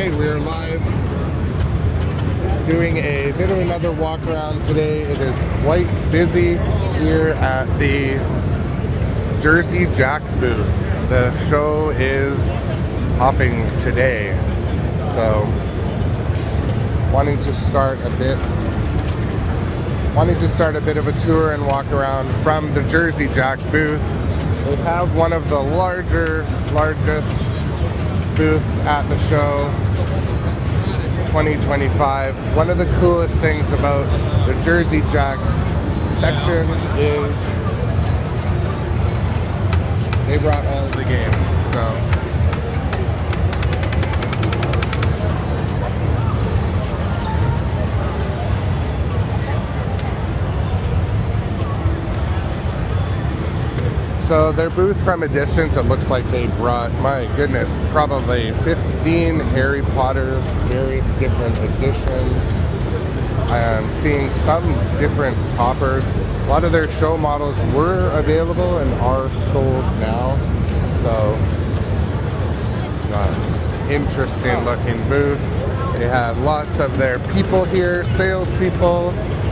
Okay, we're live doing a bit of another walk around today. It is quite busy here at the Jersey Jack booth. The show is hopping today, so wanting to start a bit of a tour and walk around from the Jersey Jack booth. They have one of the largest booths at the show. 2025. One of the coolest things about the Jersey Jack section is they brought all of the games. So their booth from a distance, it looks like they brought, my goodness, probably 15 Harry Potters, various different editions. I'm seeing some different toppers. A lot of their show models were available and are sold now. So, interesting looking booth. They had lots of their people here, salespeople,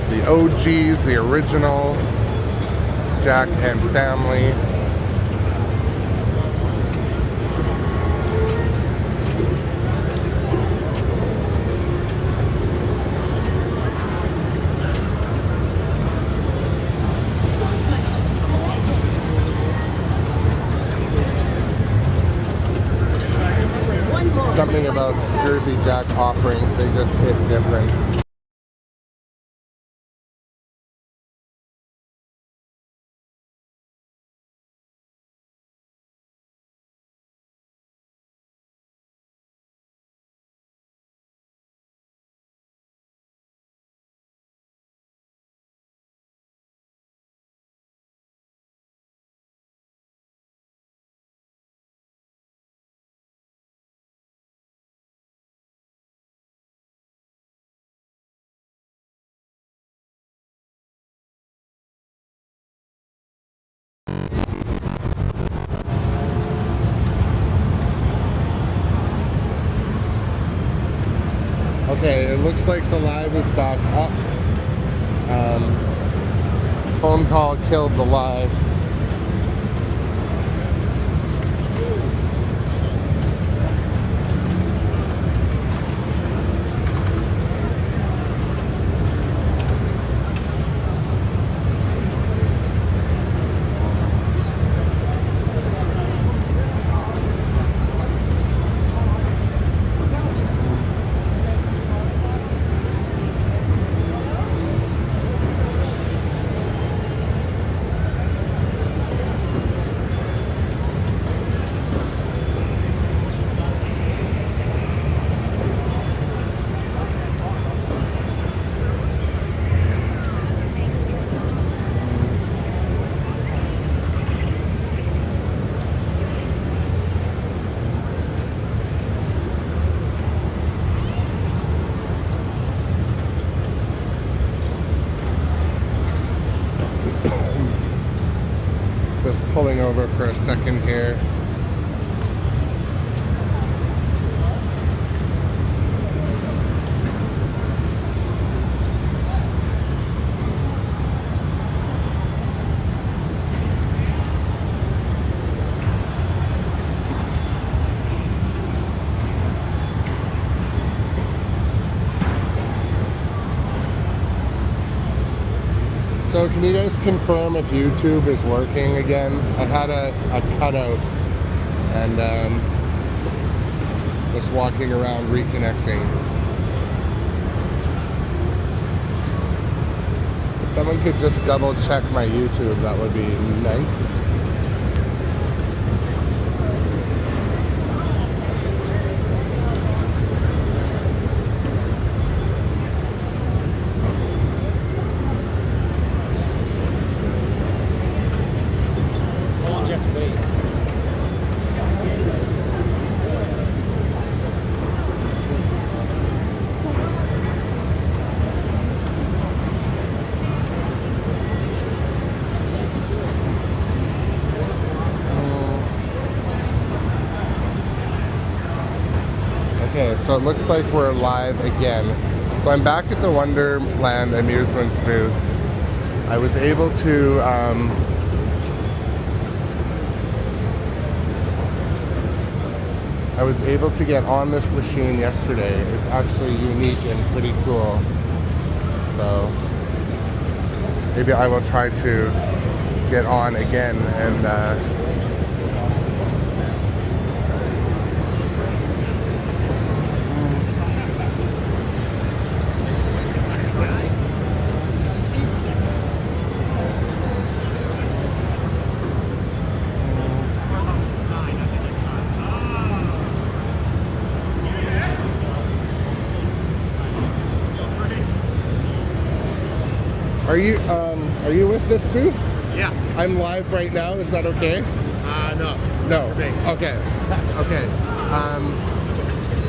the OGs, the original Jack and family. Something about Jersey Jack offerings, they just hit different. Okay, it looks like the live is back up. Phone call killed the live. Just pulling over for a second here. So can you guys confirm if YouTube is working again? I had a cutout and just walking around reconnecting. If someone could just double check my YouTube, that would be nice. Okay, so it looks like we're live again. So I'm back at the Wonderland Amusements booth. I was able to get on this machine yesterday. It's actually unique and pretty cool. So maybe I will try to get on again and are you with this booth? Yeah. I'm live right now. Is that okay? No. No. Okay. Okay.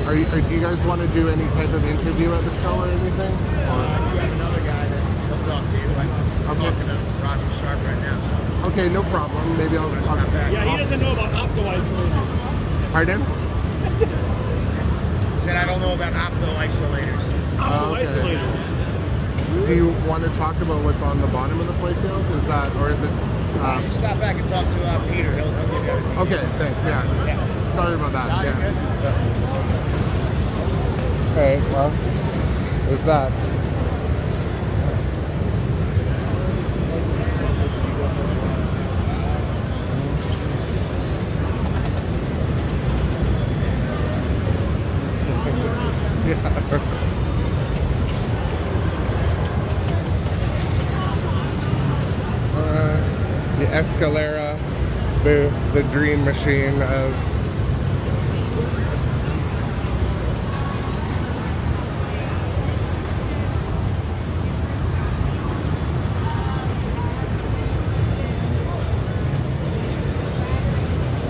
Do you guys want to do any type of interview at the show or anything? You have another guy that comes up to you. I'm talking to Rocky Sharp right now. So. Okay, no problem. Maybe I'll stop back. Yeah, he doesn't know about opto-isolators. Pardon? He said I don't know about opto-isolators. Opto-isolators. Do you want to talk about what's on the bottom of the playfield? Is that, or is it? Stop back and talk to Peter. He'll give you everything. Okay, thanks. Yeah. Sorry about that. No, you're yeah. good. Okay. Well, there's that. Yeah. The Escalera booth, the dream machine of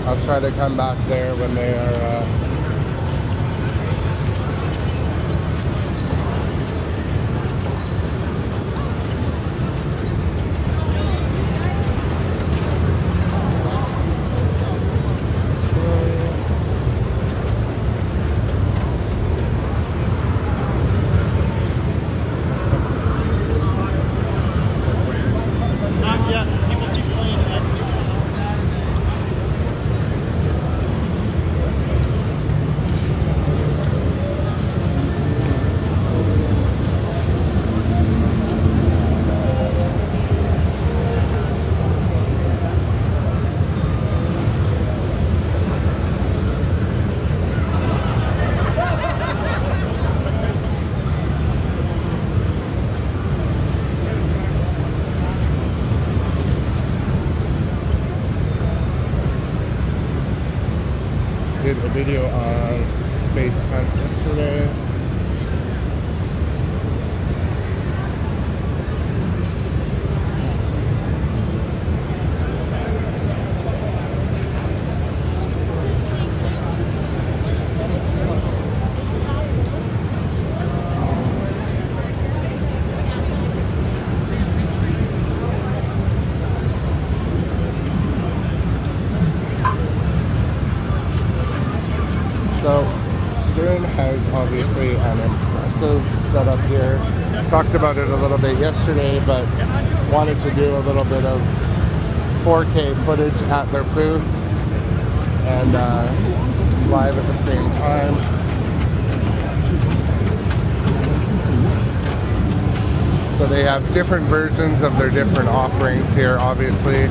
I'll try to come back there when they are did a video on Space Hunt yesterday. So Stern has obviously an impressive setup here. Talked about it a little bit yesterday, but wanted to do a little bit of 4K footage at their booth and live at the same time. So they have different versions of their different offerings here, obviously.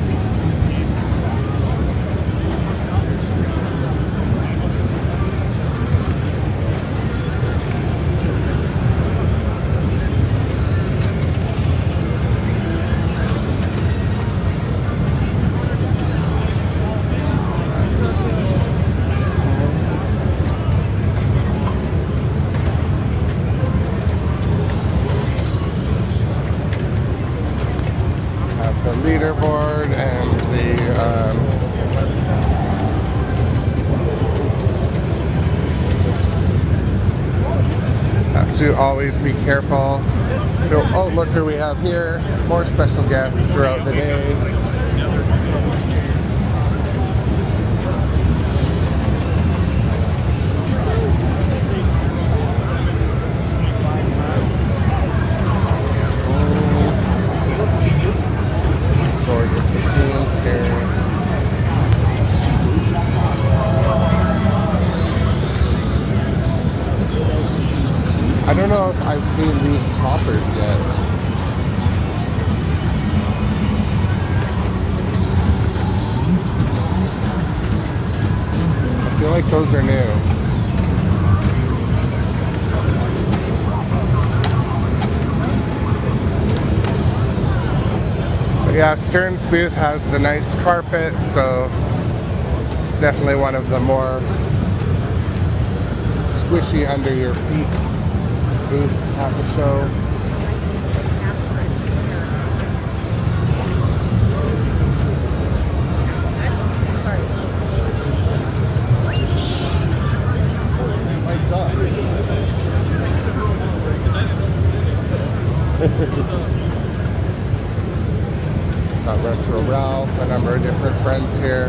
The leaderboard and the have to always be careful. Oh, look who we have here. More special guests throughout the day. like those are new. But yeah, Stern's booth has the nice carpet, so it's definitely one of the more squishy under your feet booths at the show. Got Retro Ralph, a number of different friends here.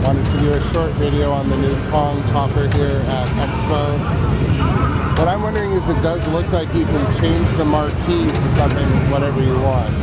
Wanted to do a short video on the new Pong topper here at Expo. What I'm wondering is it does look like you can change the marquee to something, whatever you want.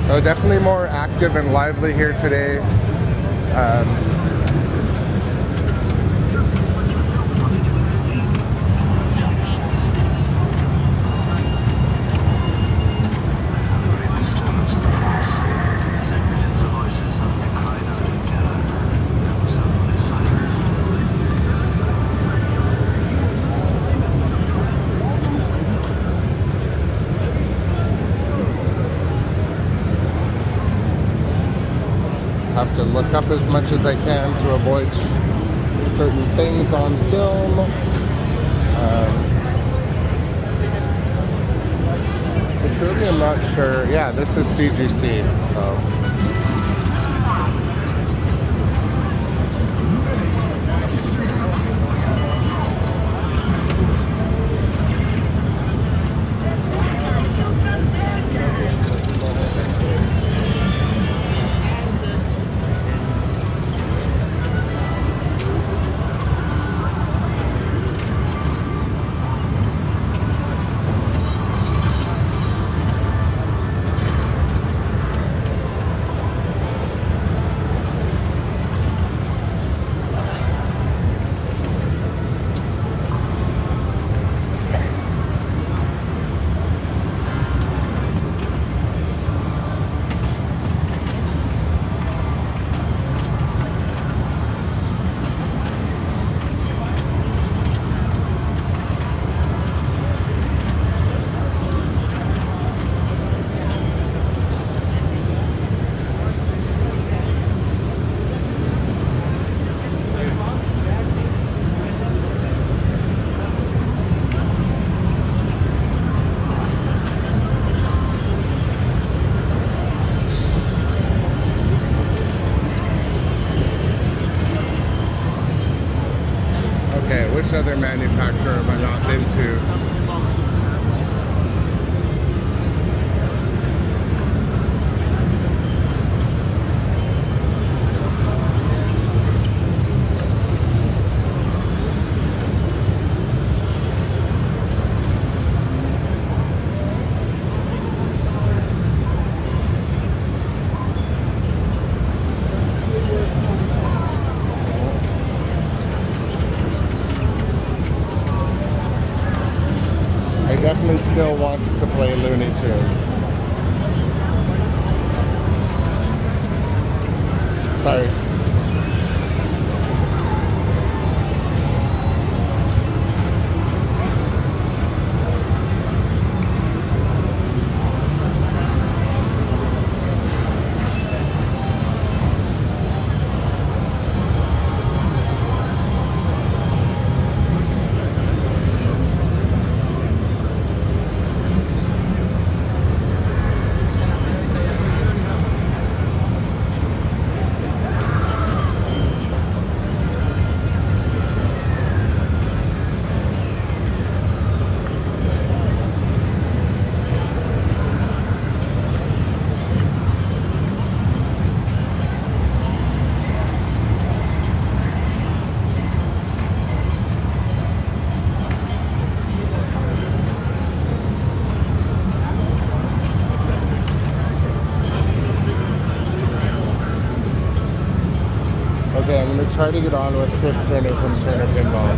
So definitely more active and lively here today. Have to look up as much as I can to avoid certain things on film. But truly, I'm not sure. Yeah, this is CGC, so. Which other manufacturer have I not been to? Definitely still wants to play Looney Tunes. Sorry. Okay, I'm gonna try to get on with Chris Turner from Turner Pinball.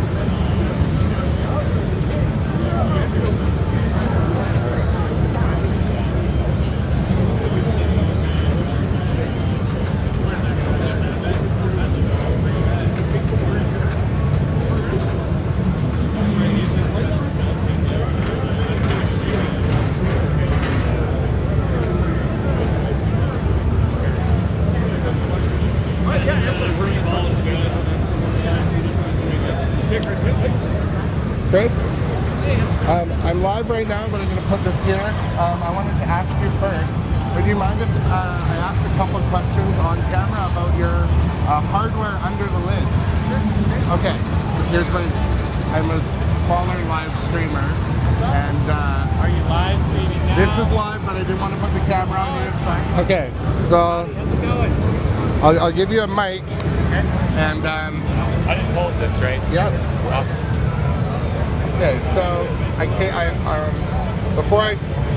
Chris, I'm live right now, but I'm going to put this here. I wanted to ask you first, would you mind if I asked a couple of questions on camera about your hardware under the lid? Okay, so here's I'm a smaller live streamer, and Are you live streaming now? this is live, but I didn't want to put the camera on you. It's fine. Okay, so How's it going? I'll give you a mic, Okay. and I just hold this, right? yep. Awesome. Okay, so before I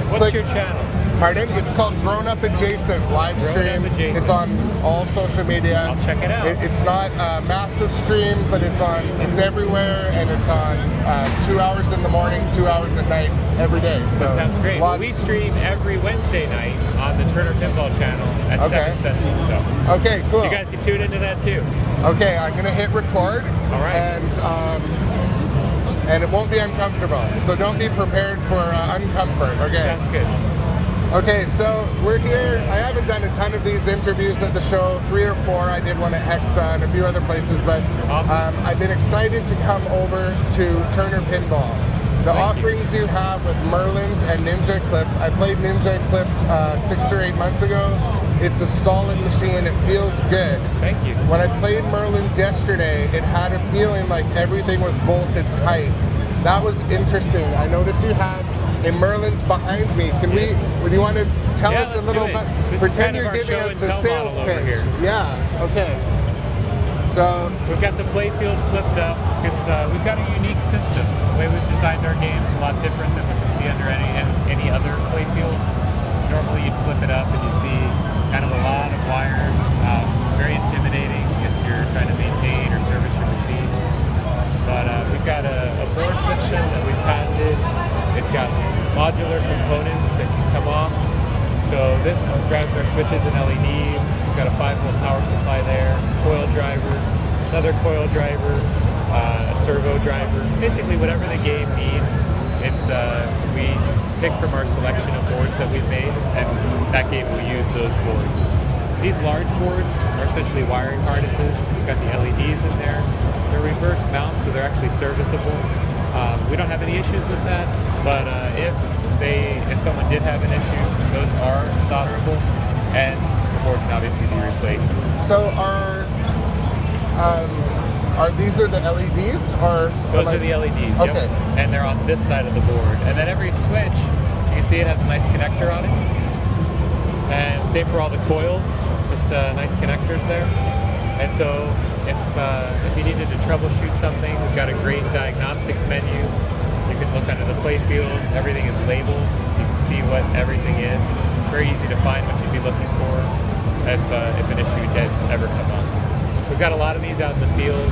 What's click, your channel? pardon? It's called Grown Up Adjacent live Grown stream. Up Adjacent. It's on all social media. I'll check it out. It's not a massive stream, but it's everywhere, and it's on 2 hours in the morning, 2 hours at night, every day. So That sounds great. Well, lots- we stream every Wednesday night on the Turner Pinball channel at Okay. 7 Central. So Okay, cool. you guys can tune into that too. Okay, I'm gonna hit record. All right. And it won't be uncomfortable. So don't be prepared for uncomfort. Okay. Sounds good. Okay, so we're here. I haven't done a ton of these interviews at the show, 3 or 4. I did one at Hexa and a few other places, but Awesome. I've been excited to come over to Turner Pinball. The Thank you. offerings you have with Merlins and Ninja Clips. I played Ninja Clips 6 or 8 months ago. It's a solid machine. It feels good. Thank you. When I played Merlins yesterday, it had a feeling like everything was bolted tight. That was interesting. I noticed you had a Merlins behind me. Would you want to tell Yeah, us a let's little do it. bit? This is Pretend kind of you're our giving show us and the tell sales model over pitch. here. Yeah, okay. So, We've got the playfield flipped up because we've got a unique system. The way we've designed our game is a lot different than what you see under any other playfield. Normally you'd flip it up and you see kind of a lot of wires, very intimidating if you're trying to maintain or service your machine. But we've got a board system that we've patented. It's got modular components that can come off. So this drives our switches and LEDs. We've got a 5-volt power supply there, coil driver, another coil driver, a servo driver. Basically whatever the game needs, we pick from our selection of boards that we've made, and that game will use those boards. These large boards are essentially wiring harnesses. We've got the LEDs in there. They're reverse mounts, so they're actually serviceable. We don't have any issues with that, but if someone did have an issue, those are solderable, and the board can obviously be replaced. so these are the LEDs, or Those are the LEDs, Okay. yep. And they're on this side of the board. And then every switch, you can see it has a nice connector on it. And same for all the coils, just nice connectors there. And so if you needed to troubleshoot something, we've got a great diagnostics menu. You can look under the playfield, everything is labeled, so you can see what everything is. Very easy to find what you'd be looking for if an issue did ever come up. We've got a lot of these out in the field.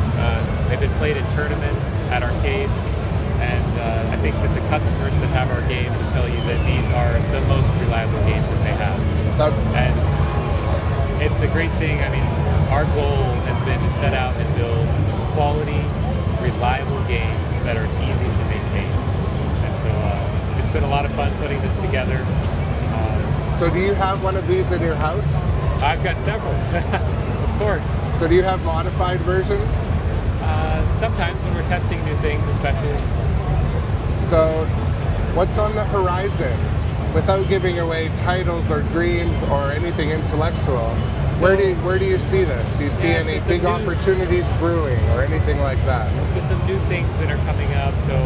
They've been played in tournaments, at arcades, and I think that the customers that have our games will tell you that these are the most reliable games that they have. And it's a great thing. I mean, our goal has been to set out and build quality, reliable games that are easy to maintain. And so it's been a lot of fun putting this together. So do you have one of these in your house? I've got several, of course. So do you have modified versions? Sometimes when we're testing new things, especially. So what's on the horizon? Without giving away titles or dreams or anything intellectual, where do you see this? Do you see any some big new opportunities brewing or anything like that? So some new things that are coming up. So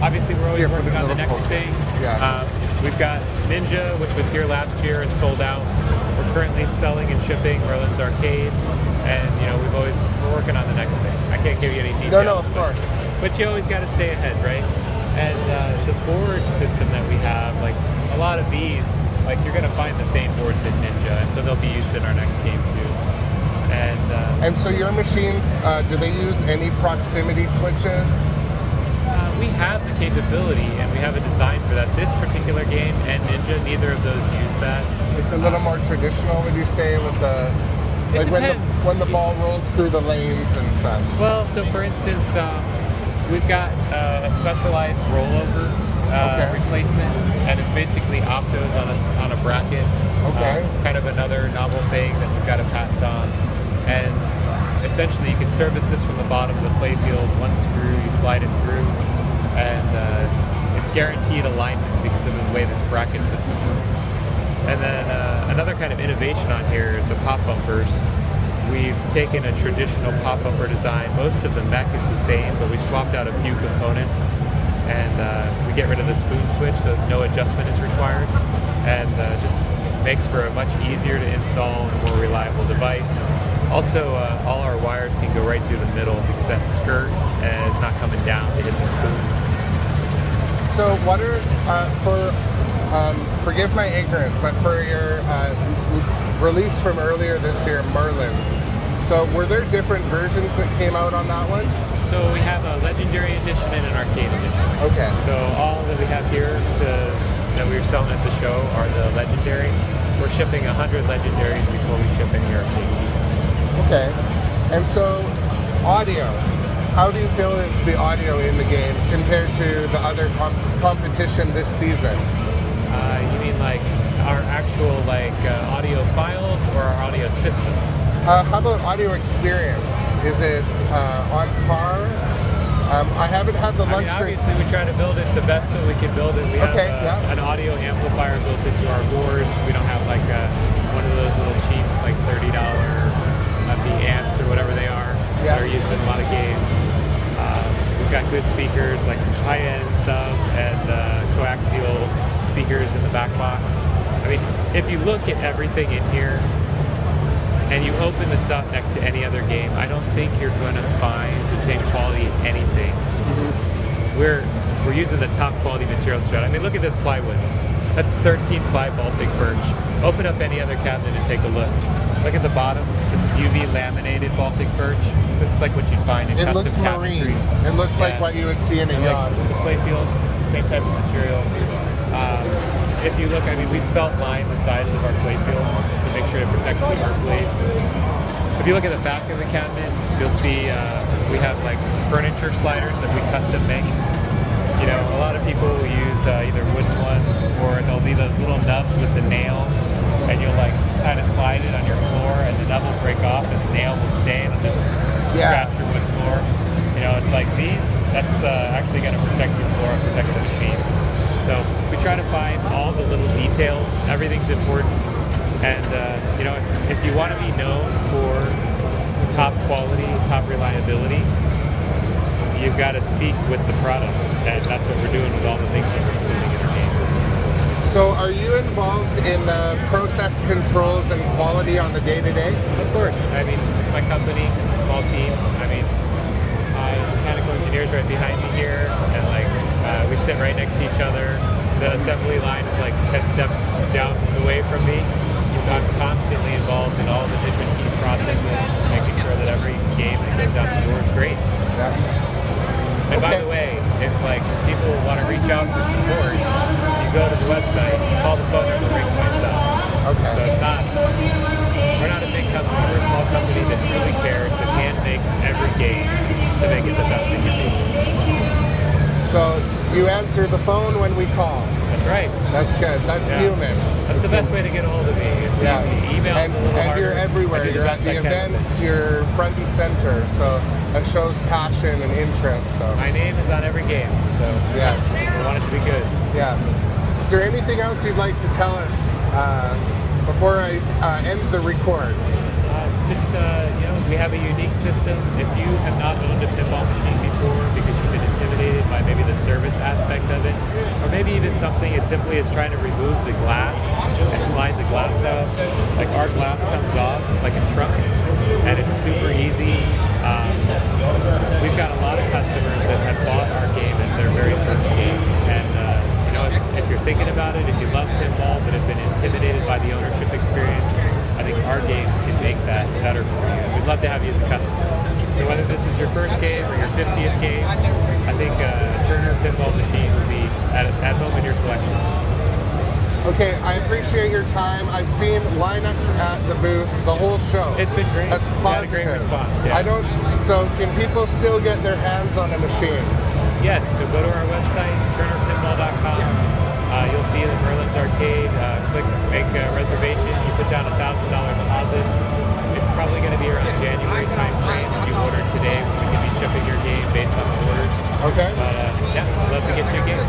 obviously we're always Here, put working it a on the little next closer. thing. Yeah. We've got Ninja, which was here last year and sold out. We're currently selling and shipping Merlin's Arcade, and we're working on the next thing. I can't give you any details. No, of course. But you always got to stay ahead, right? And the board system that we have, like a lot of these, like you're going to find the same boards in Ninja, and so they'll be used in our next game too. And so your machines, do they use any proximity switches? we have the capability, and we have a design for that. This particular game and Ninja, neither of those use that. It's a little more traditional, would you say, with the It like depends. when the ball rolls through the lanes and such? Well, so for instance, we've got a specialized rollover replacement, and it's basically optos on a bracket. Okay. Kind of another novel thing that we've got a patent on. And essentially, you can service this from the bottom of the playfield. One screw, you slide it through, and it's guaranteed alignment because of the way this bracket system works. And then another kind of innovation on here is the pop bumpers. We've taken a traditional pop bumper design. Most of the mech is the same, but we swapped out a few components, and we get rid of the spoon switch, so no adjustment is required, and just makes for a much easier to install and more reliable device. Also, all our wires can go right through the middle because that skirt is not coming down to hit the spoon. So what are, forgive my ignorance, but for your release from earlier this year, Merlins, so were there different versions that came out on that one? So we have a Legendary Edition and an Arcade Edition. Okay. So all that we have here that we were selling at the show are the Legendary. We're shipping 100 Legendaries before we ship any Arcade. Okay. And so, audio. How do you feel is the audio in the game compared to the other competition this season? You mean like our actual audio files or our audio system? How about audio experience? Is it on par? I haven't had the luxury. Obviously, we try to build it the best that we can build it. We have yeah. an audio amplifier built into our boards. We don't have one of those little cheap $30 the amps or whatever they are that are used in a lot of games. We've got good speakers like high-end sub and coaxial speakers in the back box. I mean, if you look at everything in here and you open this up next to any other game, I don't think you're going to find the same quality in anything. Mm-hmm. We're using the top quality materials throughout. I mean, look at this plywood. That's 13-ply Baltic birch. Open up any other cabinet and take a look. Look at the bottom. This is UV laminated Baltic birch. This is like what you'd find in custom cabinetry. It looks marine. It looks like what you would see in a yacht. The playfield, same type of material. If you look, I mean, we felt line the sides of our playfields to make sure it protects the arc blades. If you look at the back of the cabinet, you'll see we have furniture sliders that we custom make. You know, a lot of people will use either wooden ones or there'll be those little nubs with the nails, and you'll kind of slide it on your floor, and the nub will break off, and the nail will stay, and it'll just scratch your wood floor. You know, it's like these. That's actually going to protect your floor and protect the machine. So we try to find all the little details. Everything's important, and you know, if you want to be known for top quality, top reliability, you've got to speak with the product, and that's what we're doing with all the things that we're including in our game. So are you involved in the process controls and quality on the day-to-day? Of course. I mean, it's my company. It's a small team. I mean, mechanical engineers right behind me here, and we sit right next to each other. The assembly line is 10 steps down the way from me. So I'm constantly involved in all the different key processes, making sure that every game that goes out the door is great. Yeah. And by the way, if people want to reach out for support, you go to the website, call the phone number, rings myself. Okay. So it's not, we're not a big company, we're a small company that really cares, that hand makes every game to make it the best it can be. So you answer the phone when we call. That's right. That's good. That's human. That's the best way to get a hold of me. It's easy. Email's a little and you're harder. everywhere. You're at the events. You're front and center. So that shows passion and interest. So my name is on every game. So yes, we want it to be good. Yeah. Is there anything else you'd like to tell us before I end the record? You know, we have a unique system. If you have not owned a pinball machine before because you've been intimidated by maybe the service aspect of it, or maybe even something as simply as trying to remove the glass and slide the glass out, our glass comes off like a truck, and it's super easy. We've got a lot of customers that have bought our game as their very first game, and you know, if you're thinking about it, if you love pinball but have been intimidated by the ownership experience, I think our games can make that better for you. And we'd love to have you as a customer. So whether this is your first game or your 50th game, I think a Turner pinball machine will be at home in your collection. Okay, I appreciate your time. I've seen lineups at the booth the whole show. It's been great. That's positive. We had a great response. Yeah. I don't. So can people still get their hands on a machine? Yes. So go to our website, turnerpinball.com. You'll see the Merlin's Arcade. Click make a reservation. You put down $1,000 deposit. It's probably going to be around January time frame. If you order today, we can be shipping your game based on the orders. Okay. But yeah, I'd love to get you a game.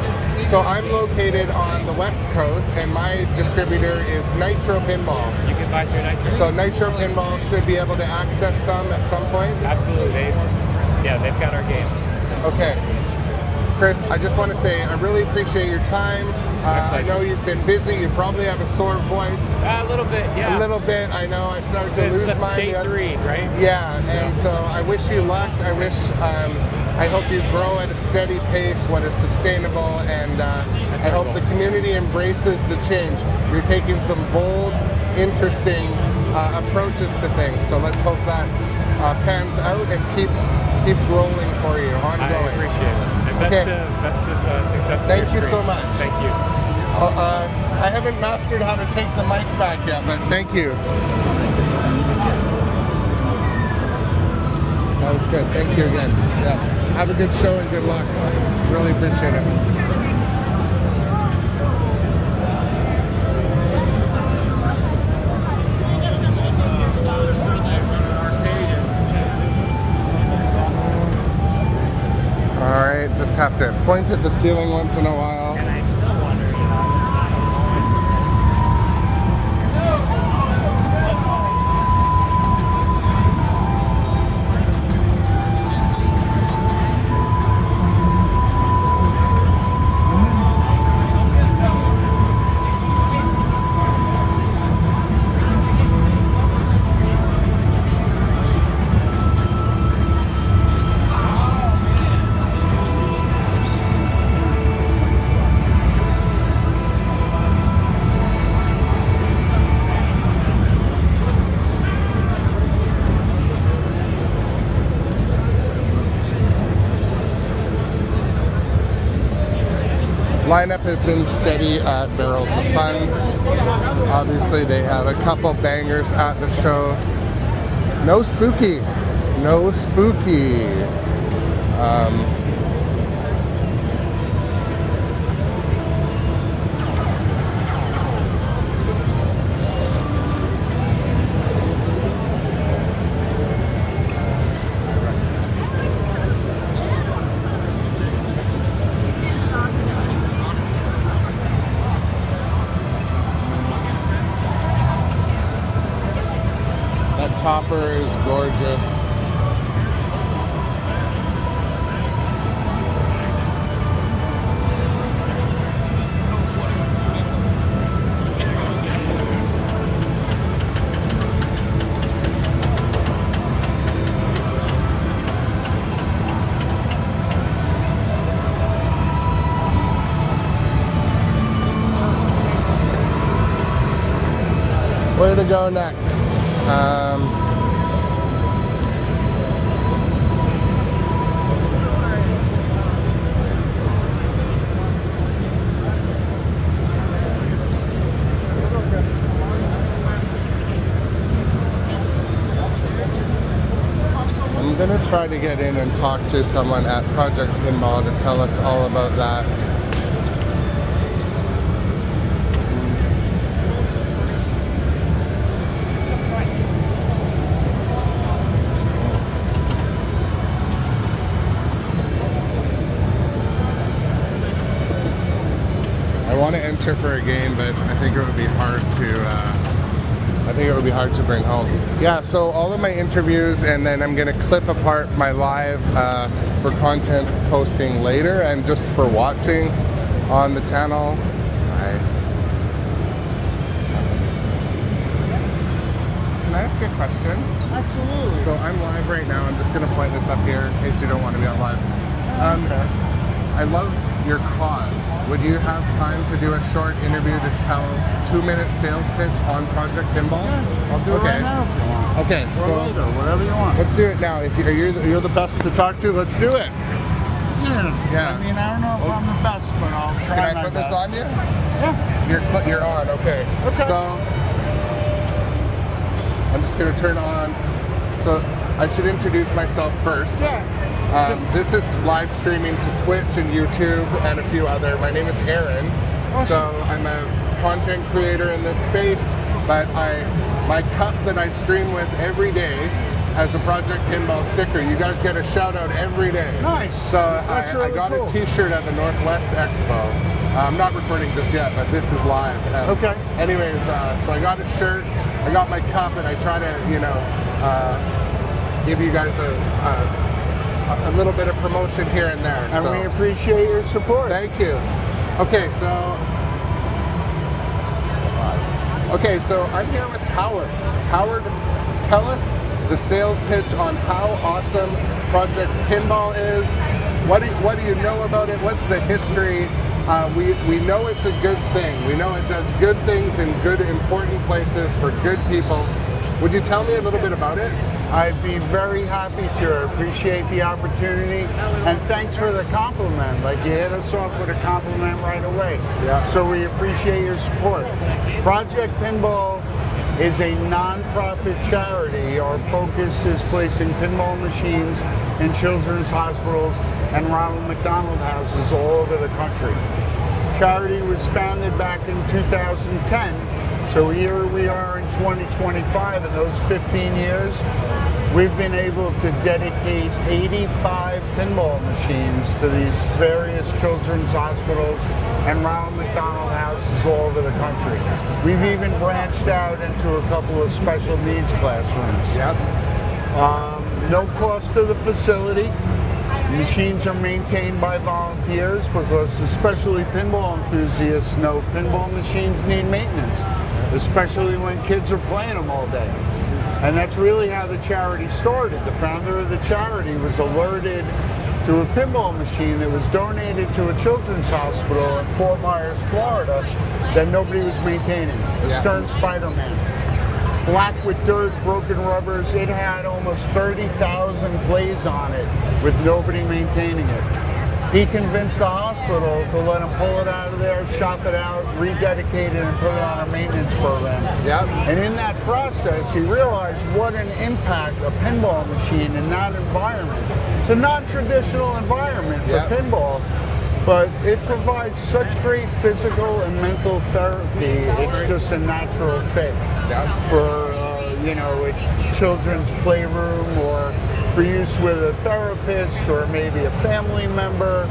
So I'm located on the West Coast, and my distributor is Nitro Pinball. You can buy through Nitro. So Nitro Pinball should be able to access some at some point? Absolutely. They've got our games. Okay. Chris, I just want to say I really appreciate your time. I know you've been busy. You probably have a sore voice. A little bit, yeah. A little bit. I know. I started to It's lose the mine. day 3, right? Yeah, and so I wish you luck. I hope you grow at a steady pace, what is sustainable, and I hope the community embraces the change. You're taking some bold, interesting approaches to things. So let's hope that pans out and keeps rolling for you, ongoing. I appreciate it. And best of success. Thank you so much. Thank you. I haven't mastered how to take the mic back yet, but thank you. That was good. Thank you again. Yeah. Have a good show and good luck. Really appreciate it. Alright, just have to point at the ceiling once in a while. And I still wonder, it's not Lineup has been steady at Barrels of Fun. Obviously, they have a couple bangers at the show. No spooky. No spooky. That topper is gorgeous. Where to go next? I'm gonna try to get in and talk to someone at Project Pinball to tell us all about that. I want to enter for a game, but I think it would be hard to bring home. Yeah, so all of my interviews, and then I'm gonna clip apart my live for content posting later, and just for watching on the channel. Can I ask a question? Absolutely. So I'm live right now. I'm just gonna point this up here in case you don't want to be on live. I love your cause. Would you have time to do a short interview to tell 2-minute sales pitch on Project Pinball? Yeah, I'll do it right now if you want. Okay, Or so later, whatever you want. let's do it now. If you're the best to talk to, let's do it. Yeah. I mean, I don't know if I'm the best, but I'll try Can I my put best. this on you? Yeah. You're on. Okay. Okay. So I'm just gonna turn on. So I should introduce myself first. Yeah. This is live streaming to Twitch and YouTube and a few other. My name is Aaron. Awesome. So I'm a content creator in this space, but my cup that I stream with every day has a Project Pinball sticker. You guys get a shout out every day. Nice. So That's I really got cool. a t-shirt at the Northwest Expo. I'm not recording just yet, but this is live. Okay. Anyways, so I got a shirt, I got my cup, and I try to, give you guys a little bit of promotion here and there. And so we appreciate your support. thank you. Okay, so I'm here with Howard. Howard, tell us the sales pitch on how awesome Project Pinball is. What do you know about it? What's the history? We know it's a good thing. We know it does good things in good, important places for good people. Would you tell me a little bit about it? I'd be very happy to. Appreciate the opportunity, and thanks for the compliment. Like, you hit us off with a compliment right away. Yeah. So we appreciate your support. Project Pinball is a non-profit charity. Our focus is placing pinball machines in children's hospitals and Ronald McDonald houses all over the country. Charity was founded back in 2010, so here we are in 2025. In those 15 years, we've been able to dedicate 85 pinball machines to these various children's hospitals and Ronald McDonald houses all over the country. We've even branched out into a couple of special needs classrooms. Yep. No cost to the facility. Machines are maintained by volunteers because especially pinball enthusiasts know pinball machines need maintenance, especially when kids are playing them all day. And that's really how the charity started. The founder of the charity was alerted to a pinball machine that was donated to a children's hospital in Fort Myers, Florida, that nobody was maintaining. The Stern Spider-Man. Black with dirt, broken rubbers. It had almost 30,000 plays on it with nobody maintaining it. He convinced the hospital to let him pull it out of there, shop it out, rededicate it, and put it on a maintenance program. Yep. And in that process, he realized what an impact a pinball machine in that environment. It's a non-traditional environment for pinball, but it provides such great physical and mental therapy. It's just a natural fit for a children's playroom, or for use with a therapist or maybe a family member.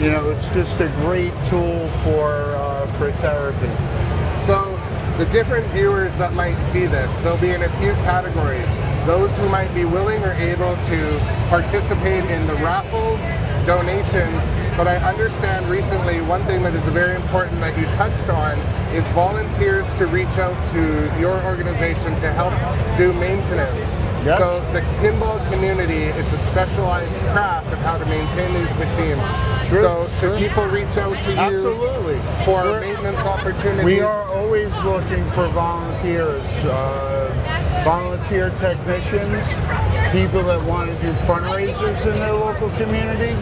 It's just a great tool for therapy. So the different viewers that might see this, they'll be in a few categories. Those who might be willing or able to participate in the raffles, donations, but I understand recently one thing that is very important that you touched on is volunteers to reach out to your organization to help do maintenance. Yep. So the pinball community, it's a specialized craft of how to maintain these machines. True, so should true. people reach out to you Absolutely. for maintenance opportunities? We are always looking for volunteers, volunteer technicians, people that want to do fundraisers in their local community,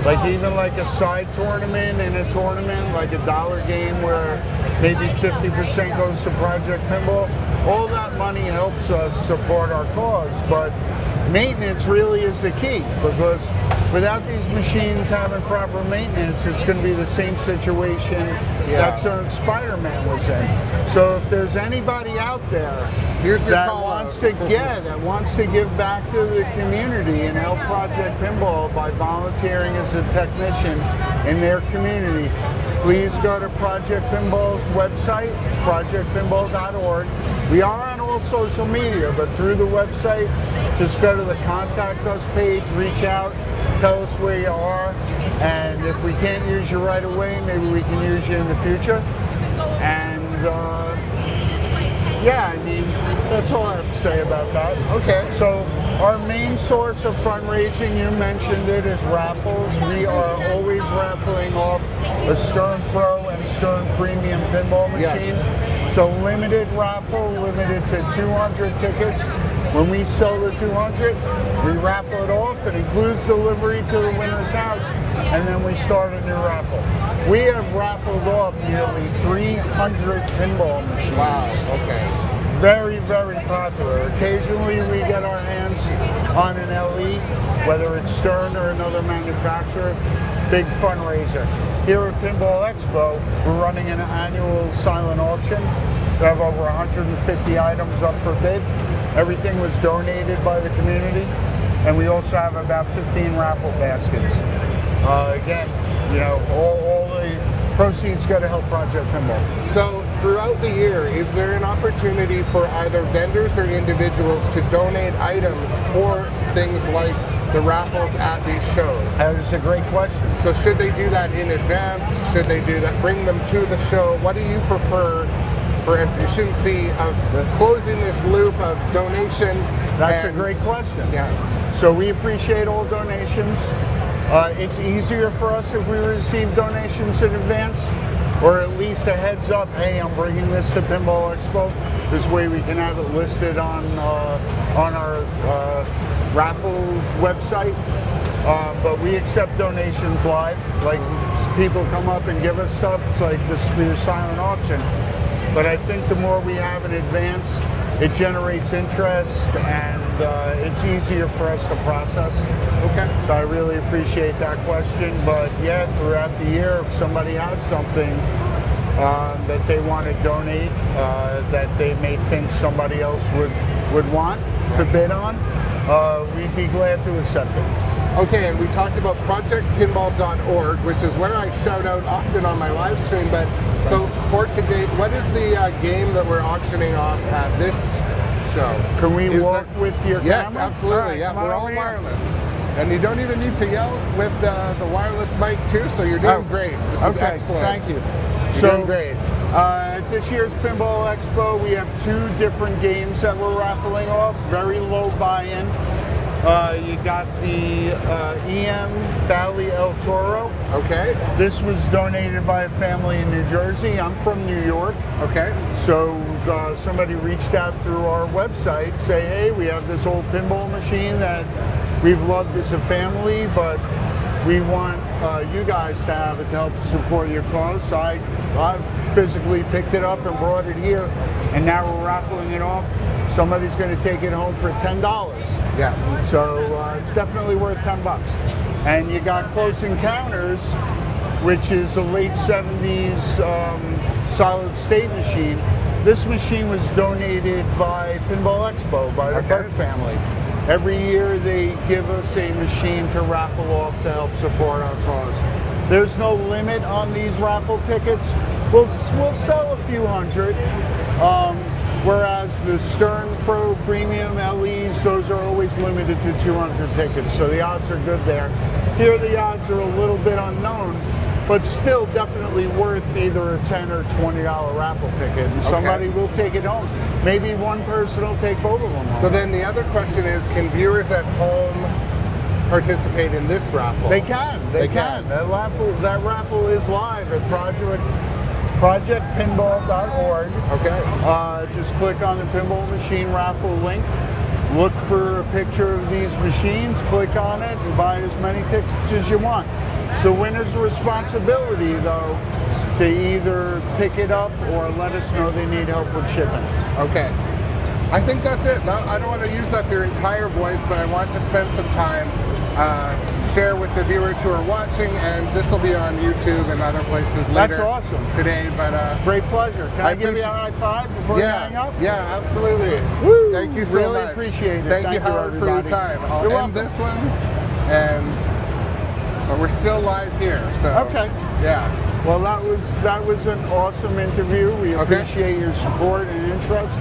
like even like a side tournament in a tournament, like a dollar game where maybe 50% goes to Project Pinball. All that money helps us support our cause, but maintenance really is the key, because without these machines having proper maintenance, it's going to be the same situation that Spider-Man was in. So if there's anybody out there that wants to give back to the community and help Project Pinball by volunteering as a technician in their community, please go to Project Pinball's website. It's projectpinball.org. We are on all social media, but through the website, just go to the Contact Us page, reach out, tell us where you are, and if we can't use you right away, maybe we can use you in the future. And that's all I have to say about that. Okay. So Our main source of fundraising, you mentioned it, is raffles. We are always raffling off a Stern Pro and Stern Premium pinball machine. Yes. So limited raffle, limited to 200 tickets. When we sell the 200, we raffle it off. It includes delivery to the winner's house, and then we start a new raffle. We have raffled off nearly 300 pinball machines. Wow, okay. Very, very popular. Occasionally we get our hands on an LE, whether it's Stern or another manufacturer. Big fundraiser. Here at Pinball Expo, we're running an annual silent auction. We have over 150 items up for bid. Everything was donated by the community, and we also have about 15 raffle baskets. Again, you know, all the proceeds go to help Project Pinball. So throughout the year, is there an opportunity for either vendors or individuals to donate items for things like the raffles at these shows? That is a great question. So should they do that in advance? Should they do that, bring them to the show? What do you prefer for efficiency of closing this loop of donation? That's a great question. Yeah. So we appreciate all donations. It's easier for us if we receive donations in advance, or at least a heads up, hey, I'm bringing this to Pinball Expo. This way we can have it listed on our raffle website. But we accept donations live. Like, people come up and give us stuff. It's like this silent auction. But I think the more we have in advance, it generates interest, and it's easier for us to process. Okay. So I really appreciate that question. But yeah, throughout the year, if somebody has something that they want to donate, that they may think somebody else would want to bid on, we'd be glad to accept it. Okay, and we talked about projectpinball.org, which is where I shout out often on my live stream. But so for today, what is the game that we're auctioning off at this show? Can we work with your Yes, camera? absolutely. All right, Yeah, come on we're all over here. wireless. And you don't even need to yell with the wireless mic too, so you're doing great. This is Okay, excellent. thank you. You're doing great. At this year's Pinball Expo, we have 2 different games that we're raffling off. Very low buy-in. You got the EM Valley El Toro. Okay. This was donated by a family in New Jersey. I'm from New York. Okay. So somebody reached out through our website, say, hey, we have this old pinball machine that we've loved as a family, but we want you guys to have it to help support your cause. So I physically picked it up and brought it here, and now we're raffling it off. Somebody's going to take it home for $10. Yeah. So it's definitely worth $10. And you got Close Encounters, which is a late 70s solid state machine. This machine was donated by Pinball Expo, by the Burke family. Every year they give us a machine to raffle off to help support our cause. There's no limit on these raffle tickets. We'll sell a few hundred. Whereas the Stern Pro Premium LEs, those are always limited to 200 tickets, so the odds are good there. Here the odds are a little bit unknown, but still definitely worth either a $10 or $20 raffle ticket, and somebody will take it home. Maybe one person will take both of them home. So then the other question is, can viewers at home participate in this raffle? They can. They can. That raffle is live at projectpinball.org. Okay. Just click on the pinball machine raffle link. Look for a picture of these machines, click on it, and buy as many tickets as you want. It's the winner's responsibility, though, to either pick it up or let us know they need help with shipping. Okay. I think that's it. No, I don't want to use up your entire voice, but I want to spend some time share with the viewers who are watching, and this will be on YouTube and other places later. That's awesome. Today, but great pleasure. Can I give you a high five before you hang up? Yeah, absolutely. Woo! Thank you so really much. appreciate it. Thank you, Howard, for your everybody. time. I'll You're end welcome. this one, but we're still live here. So Okay. Yeah. Well, that was an awesome interview. We appreciate your support and interest.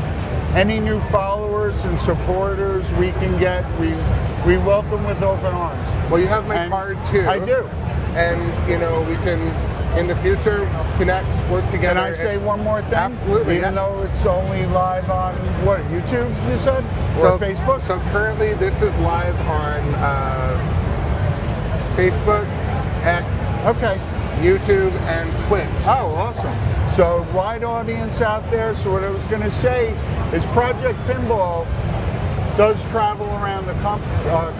Any new followers and supporters we can get, we welcome with open arms. Well, you have my And card too. I do. And you know, we can in the future, connect, work together. Can I say one more thing? Absolutely, Even yes. though it's only live on, what, YouTube, you said? Or Facebook? So currently this is live on Facebook, X, Okay. YouTube, and Twitch. Oh, awesome. So, wide audience out there. So what I was going to say is Project Pinball does travel around the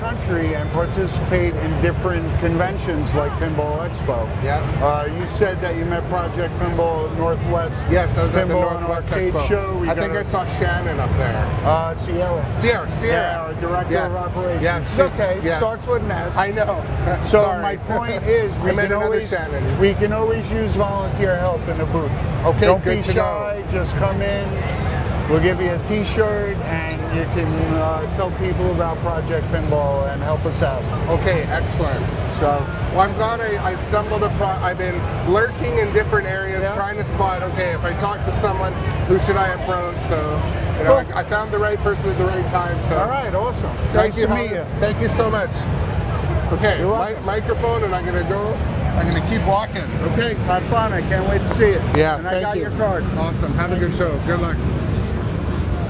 country and participate in different conventions like Pinball Expo. Yeah. You said that you met Project Pinball Northwest. Yes, I was at the Pinball and Northwest Arcade Expo. Show. I think I saw Shannon up there. Sierra. Sierra. Yeah, our director Yes. of operations. Yes, It's okay. yeah. Starts with an S. I know. So Sorry. my point is, I met another Shannon. we can always use volunteer help in the booth. Okay, Don't good be to shy. Just come in. We'll give you a T-shirt, and you can tell people about Project Pinball and help us out. Okay, excellent. So, Well, I'm glad I stumbled upon. I've been lurking in different areas, Yeah. trying to spot. Okay, if I talk to someone, who should I approach? So, you know, Cool. I found the right person at the right time. So, all right, awesome. thank Nice you, to meet Howard. you. Thank you so much. Okay, You're welcome. microphone, and I'm gonna go. I'm gonna keep walking. Okay, have fun. I can't wait to see it. Yeah, and I thank got you. your card. Awesome. Have a good show. Good luck.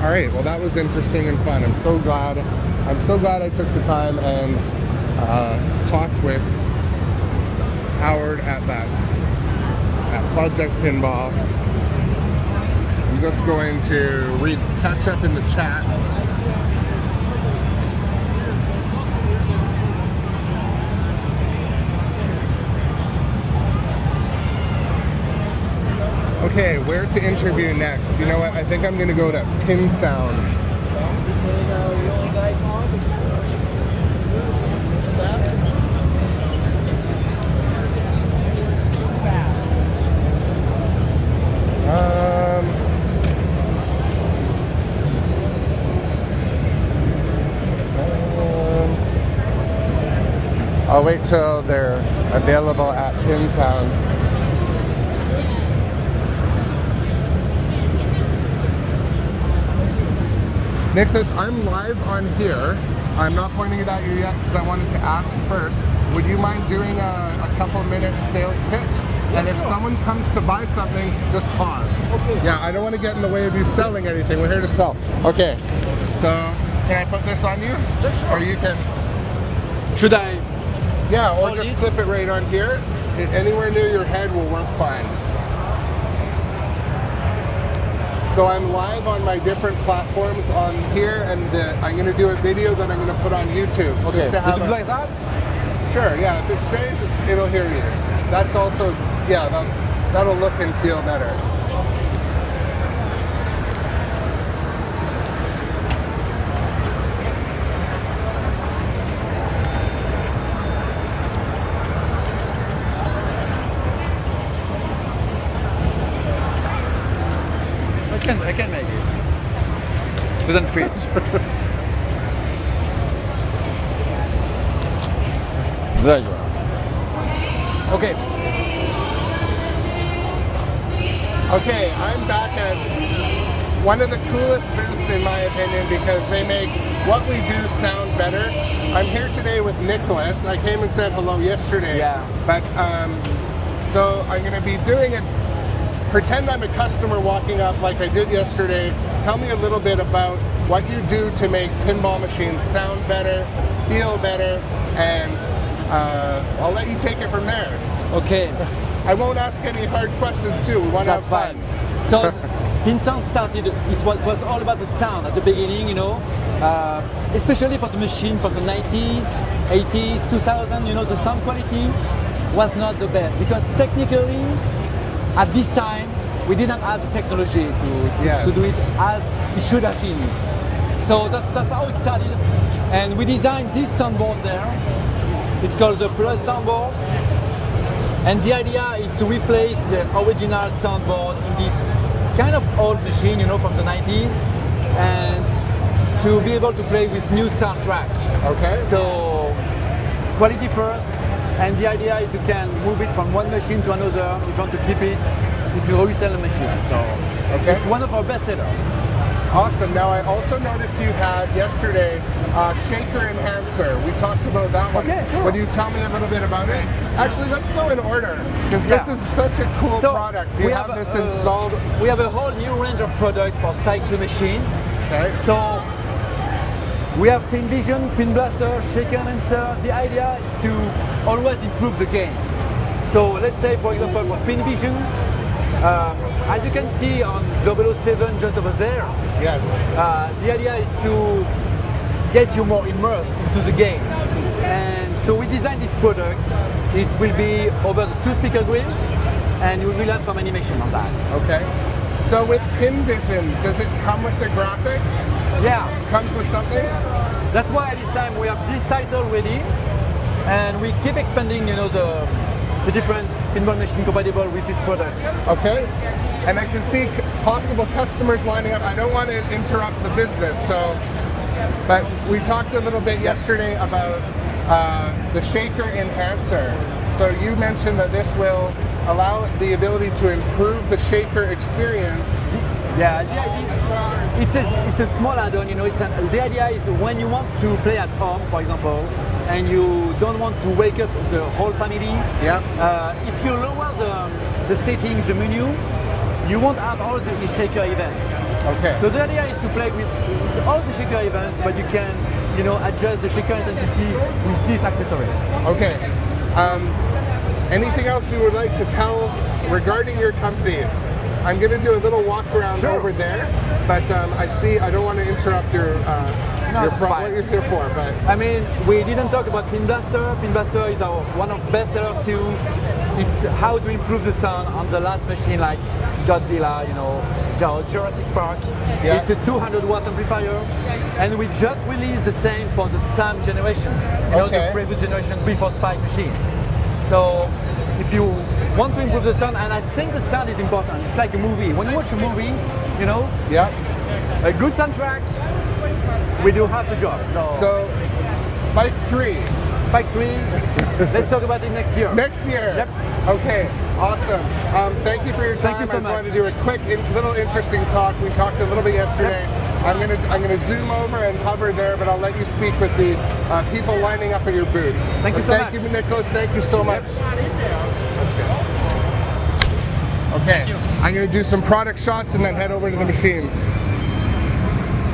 All right. Well, that was interesting and fun. I'm so glad I took the time and talked with Howard at Project Pinball. I'm just going to catch up in the chat. Okay, where to interview next? You know what? I think I'm gonna go to Pin Sound. I'll wait till they're available at Pin Sound. Nicholas, I'm live on here. I'm not pointing it at you yet because I wanted to ask first. Would you mind doing a couple-minute sales pitch? And if someone comes to buy something, just pause. Okay. Yeah, I don't want to get in the way of you selling anything. We're here to sell. Okay. So, can I put this on you? Or you can... Should I? Yeah, or Hold just it? clip it right on here. Anywhere near your head will work fine. So I'm live on my different platforms on here, and I'm going to do a video that I'm going to put on YouTube. Okay. Just to have Does it look like that? Sure, yeah. If it stays, it'll hear you. That's also, yeah, that'll look and feel better. I can make it. Doesn't fit. There you are. Okay. Okay, I'm back at one of the coolest booths in my opinion because they make what we do sound better. I'm here today with Nicholas. I came and said hello yesterday. Yeah. But so I'm going to be doing it. Pretend I'm a customer walking up like I did yesterday. Tell me a little bit about what you do to make pinball machines sound better, feel better, and I'll let you take it from there. Okay. I won't ask any hard questions too. We want to have That's fun. fine. So, Pin Sound started, it was all about the sound at the beginning, you know, especially for the machine from the 90s, 80s, 2000, you know, the sound quality was not the best because technically, at this time, we didn't have the technology to do it as it should have been. So that's how it started. And we designed this soundboard there. It's called the Plus soundboard. And the idea is to replace the original soundboard in this kind of old machine, you know, from the 90s, and to be able to play with new soundtrack. Okay. So it's quality first, and the idea is you can move it from one machine to another if you want to keep it, if you resell the machine. So Okay. it's one of our best sellers. Awesome. Now I also noticed you had yesterday shaker enhancer. We talked about that one. Okay, sure. Would you tell me a little bit about it? Actually, let's go in order because this Yeah. is such a cool So, product. You we have have, this installed. We have a whole new range of products for Spike 2 machines. Okay. So we have Pin Vision, Pin Blaster, Shaker Enhancer. The idea is to always improve the game. So let's say, for example, for Pin Vision, as you can see on 007 just over there, Yes. the idea is to get you more immersed into the game. And so we designed this product. It will be over the 2 speaker grills, and you will have some animation on that. Okay. So with Pin Vision, does it come with the graphics? Yeah, Comes with something? that's why at this time we have this title ready, and we keep expanding, the different pinball machine compatible with this product. Okay. And I can see possible customers lining up. I don't want to interrupt the business, but we talked a little bit yesterday about the shaker enhancer. So you mentioned that this will allow the ability to improve the shaker experience. Yeah, the idea, it's a small add-on, the idea is when you want to play at home, for example, and you don't want to wake up the whole family, Yeah. if you lower the settings, the menu, you won't have all the shaker events. Okay. So the idea is to play with all the shaker events, but you can, adjust the shaker intensity with this accessory. Okay. Anything else you would like to tell regarding your company? I'm going to do a little walk around Sure. over there, but I don't want to interrupt it's what fine. you're here for, but I mean, we didn't talk about Pin Blaster. Pin Blaster is one of best seller too. It's how to improve the sound on the last machine like Godzilla, Jurassic Park. Yeah. It's a 200 watt amplifier, and we just released the same for the SAM generation, Okay. the previous generation before Spike machine. So if you want to improve the sound, and I think the sound is important. It's like a movie. When you watch a movie, yeah. a good soundtrack, we do half the job. So Spike 3 Spike 3, let's talk about it next year. next year. Yep. Okay. Awesome. Thank you for your time. Thank you so I just much. wanted to do a quick, little interesting talk. We talked a little bit yesterday. I'm gonna zoom over and hover there, but I'll let you speak with the people lining up at your booth. Thank you But so thank much. you, Nicholas. Thank you so much. That's good. Okay, I'm going to do some product shots and then head over to the machines.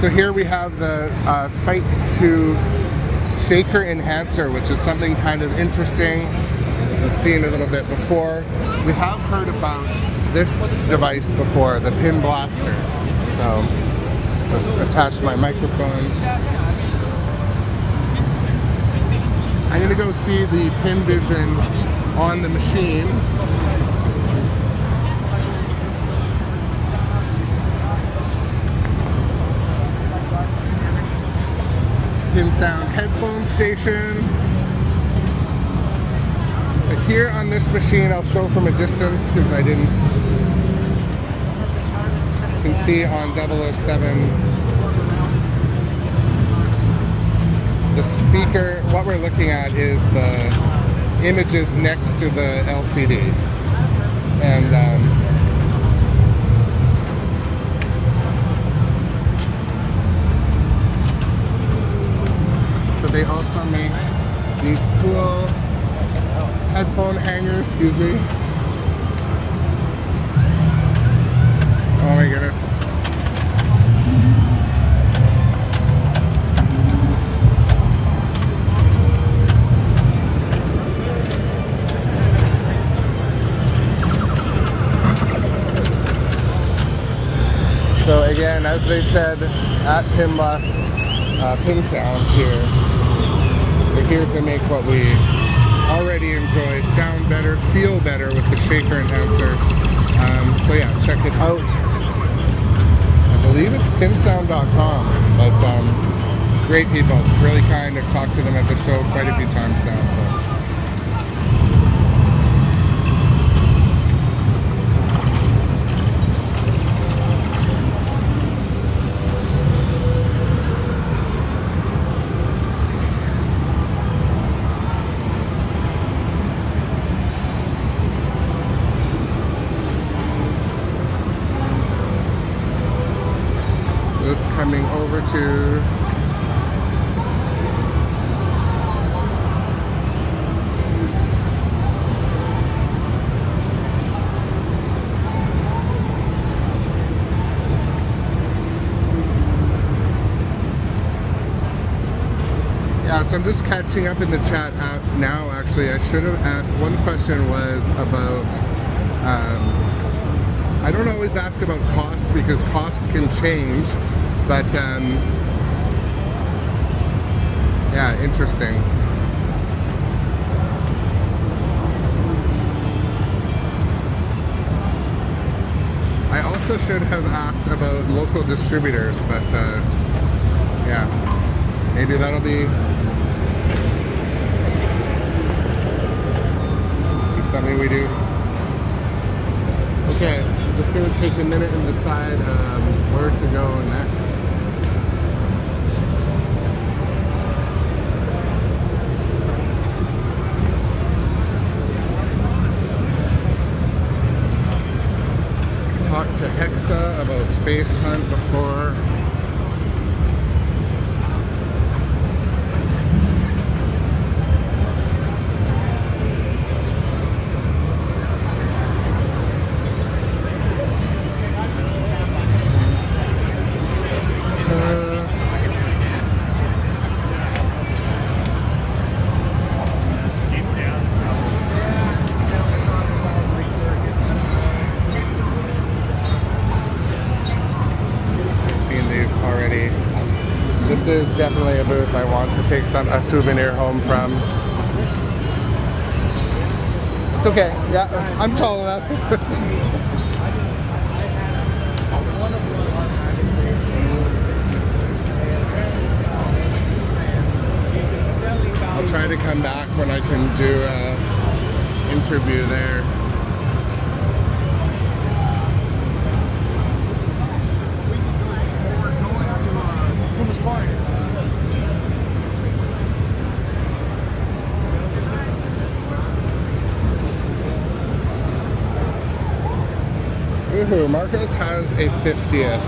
So here we have the Spike 2 shaker enhancer, which is something kind of interesting. We've seen a little bit before. We have heard about this device before, the Pin Blaster. So just attach my microphone. I'm going to go see the Pin Vision on the machine. Pin Sound headphone station. But here on this machine, I'll show from a distance because I didn't. You can see on 007 the speaker. What we're looking at is the images next to the LCD, and so they also make these cool headphone hangers. Excuse me. Oh my goodness. So again, as they said at Pin Sound here, we're here to make what we already enjoy sound better, feel better with the shaker enhancer. So yeah, check it out. I believe it's pinsound.com, but great people, really kind. I've talked to them at the show quite a few times now. So. coming over to yeah, so I'm just catching up in the chat now. Actually, I should have asked. One question was about I don't always ask about costs because costs can change, but yeah, interesting. I also should have asked about local distributors, but yeah, maybe that'll be something we do. Okay, I'm just gonna take a minute and decide where to go next. Talked to Hexa about Space Hunt before. This is definitely a booth I want to take a souvenir home from. It's okay, yeah, I'm tall enough. I'll try to come back when I can do an interview there. Ooh, Marcos has a 50th.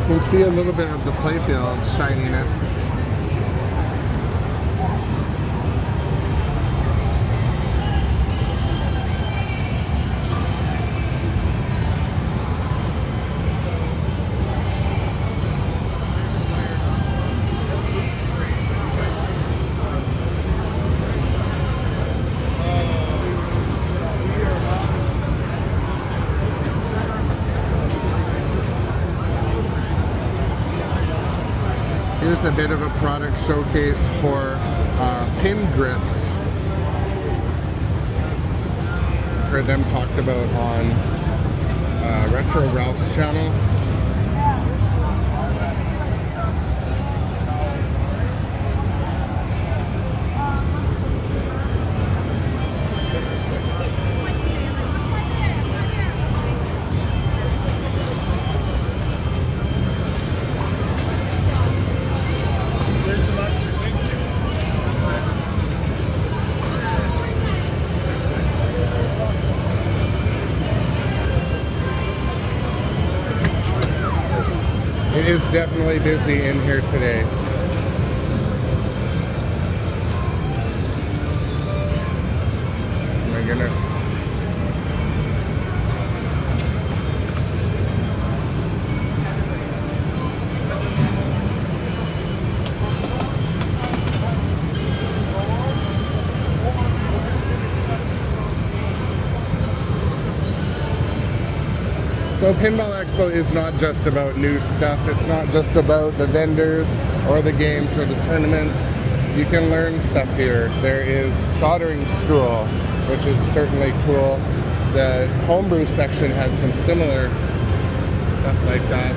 You can see a little bit of the playfield shininess. Here's a bit of a product showcase for pin grips. Heard them talked about on Retro Ralph's channel. It is definitely busy in here today. Oh my goodness. So Pinball Expo is not just about new stuff. It's not just about the vendors or the games or the tournament. You can learn stuff here. There is soldering school, which is certainly cool. The homebrew section had some similar stuff like that.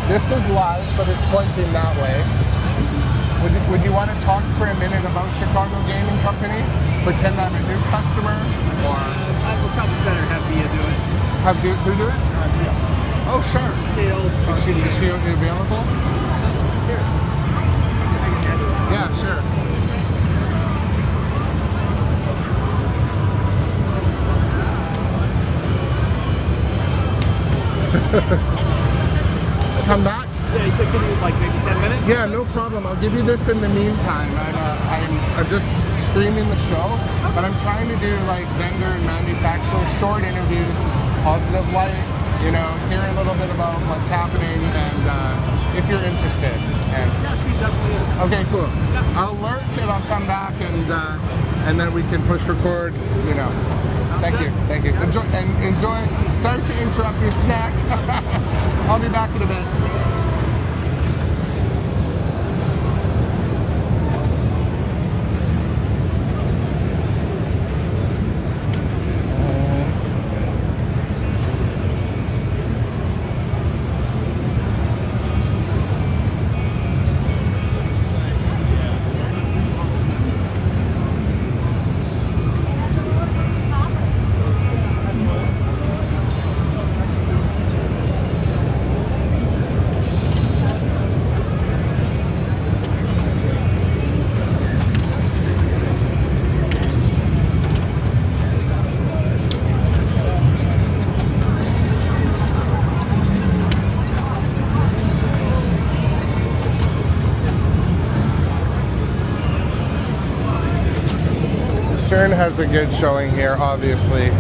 This is live, but it's pointing that way. Would you want to talk for a minute about Chicago? Chicago Gaming Company? Pretend I'm a new customer, or We'll probably better have Via do it. have who do it? Oh, sure. Sales. Is she available? Sure. Yeah, sure. Come back? Yeah, you said give me like maybe 10 minutes? Yeah, no problem. I'll give you this in the meantime. I'm just streaming the show, but I'm trying to do like vendor and manufacturer short interviews, positive light, you know, hear a little bit about what's happening, and if you're interested. And Yeah, she definitely is. okay, cool. I'll lurk and I'll come back, and then we can push record. You know. Thank you. Enjoy. Sorry to interrupt your snack. I'll be back in a bit. Stern has a good showing here, obviously.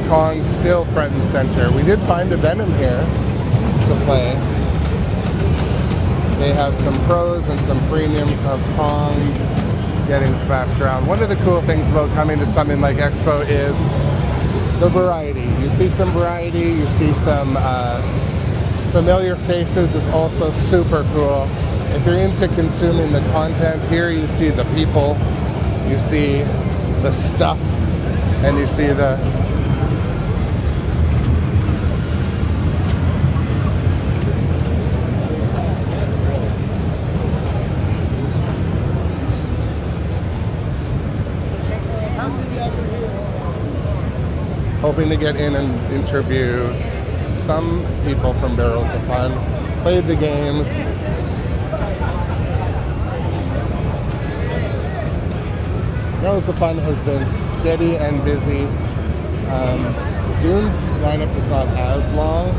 Kong's still front and center. We did find a Venom here to play. They have some pros and some premiums of Kong getting smashed around. One of the cool things about coming to something like Expo is the variety. You see some variety, you see some familiar faces is also super cool. If you're into consuming the content, here you see the people, you see the stuff, and you see the hoping to get in and interview some people from Barrels of Fun, played the games. Barrels of Fun has been steady and busy. Dune's lineup is not as long.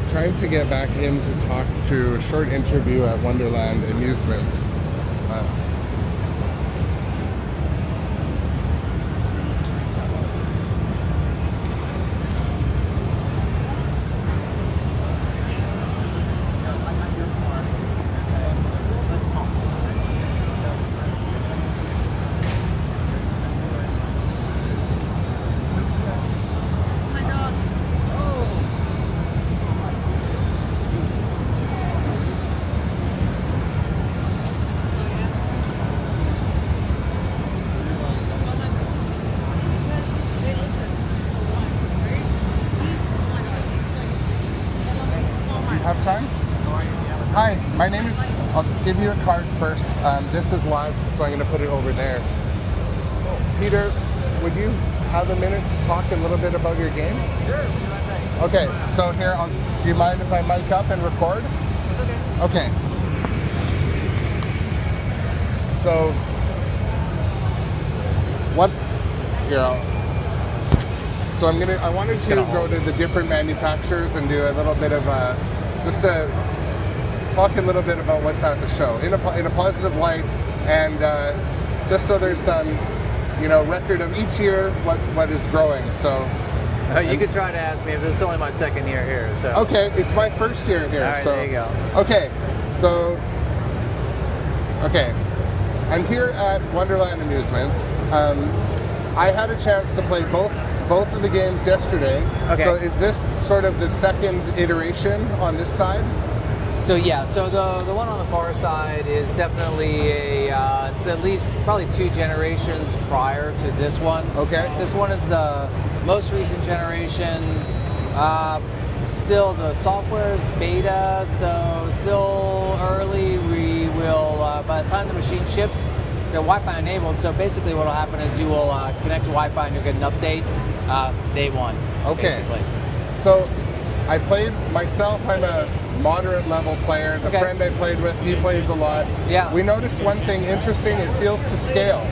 Trying to get back in to talk to a short interview at Wonderland Amusements. Have time? Hi, my name is, I'll give you a card first. This is live, so I'm going to put it over there. Peter, would you have a minute to talk a little bit about your game? Sure. Okay, so here, do you mind if I mic up and record? Okay. So, So I wanted to go to the different manufacturers and do a little bit of just to talk a little bit about what's at the show in a positive light, and just so there's some, record of each year what is growing. So. You could try to ask me if this is only my second year here. So. Okay, it's my first year here. All right, so there you go. Okay, so I'm here at Wonderland Amusements. I had a chance to play both of the games yesterday. Okay. So is this sort of the second iteration on this side? So yeah, so the one on the far side is definitely it's at least probably 2 generations prior to this one. Okay. This one is the most recent generation. Still the software is beta, so still early. We will, by the time the machine ships, they're Wi-Fi enabled. So basically what will happen is you will connect to Wi-Fi and you'll get an update day one. Okay. Basically. So I played myself. I'm a moderate level player. The friend I played with, he plays a lot. Yeah. We noticed one thing interesting. It feels to scale.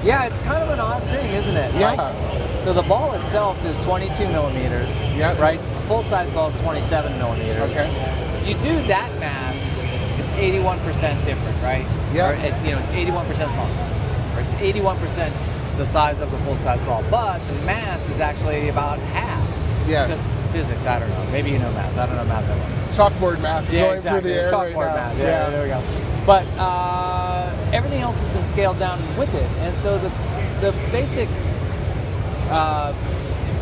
Yeah, it's kind of an odd thing, isn't it? Yeah. So the ball itself is 22 millimeters. Yeah. Right? Full size ball is 27 millimeters. Okay. You do that math, it's 81% different, right? Yeah. Or it's 81% smaller. Or it's 81% the size of the full size ball. But the mass is actually about half. Yes. Just physics, I don't know. Maybe you know math. I don't know math that well. Chalkboard math going exactly. through the air Chalkboard right now. math. Yeah, there we go. But everything else has been scaled down with it, and so the basic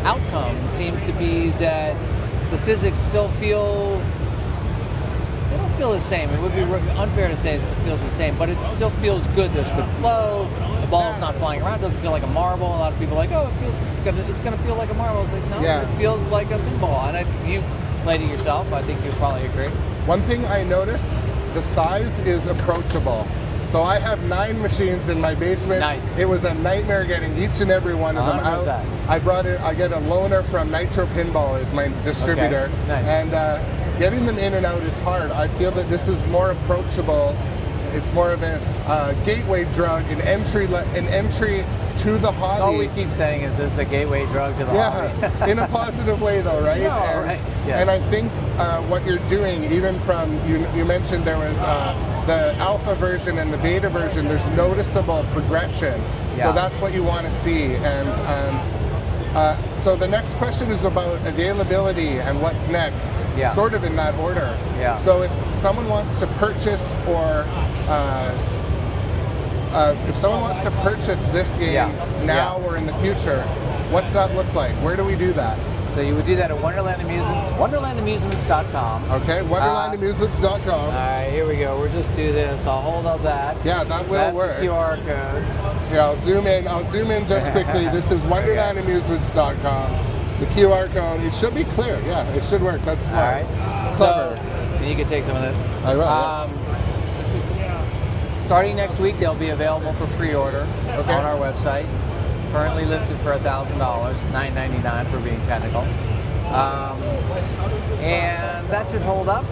outcome seems to be that the physics still they don't feel the same. It would be unfair to say it feels the same, but it still feels good. There's good flow. The ball's not flying around. It doesn't feel like a marble. A lot of people are like, oh, it's going to feel like a marble. It's like, no, Yeah. It feels like a pinball. And you played it yourself. I think you'll probably agree. One thing I noticed, the size is approachable. So I have 9 machines in my basement. Nice. It was a nightmare getting each and every one of them out. 100%. I get a loaner from Nitro Pinball as my distributor. Okay. Nice. And getting them in and out is hard. I feel that this is more approachable. It's more of a gateway drug, an entry to the hobby. All we keep saying is it's a gateway drug to the hobby. In a positive way though, right? No, and, right. Yes. and I think what you're doing, even from, you mentioned there was the alpha version and the beta version, there's noticeable progression. Yeah. So that's what you want to see. And so the next question is about availability and what's next, Yeah. sort of in that order. Yeah. So if someone wants to purchase this game now or in the future, what's that look like? Where do we do that? So you would do that at Wonderland Amusements, wonderlandamusements.com. Okay, wonderlandamusements.com. All right, here we go. We'll just do this. I'll hold up that. Yeah, that will That's work. the QR code. Yeah, I'll zoom in just quickly. This is wonderlandamusements.com. The QR code, it should be clear. Yeah, it should work. That's smart. All right. It's clever. So you can take some of this. I will. Starting next week, they'll be available for pre-order on our website. Currently listed for $1,000, $9.99 for being technical. And that should hold up.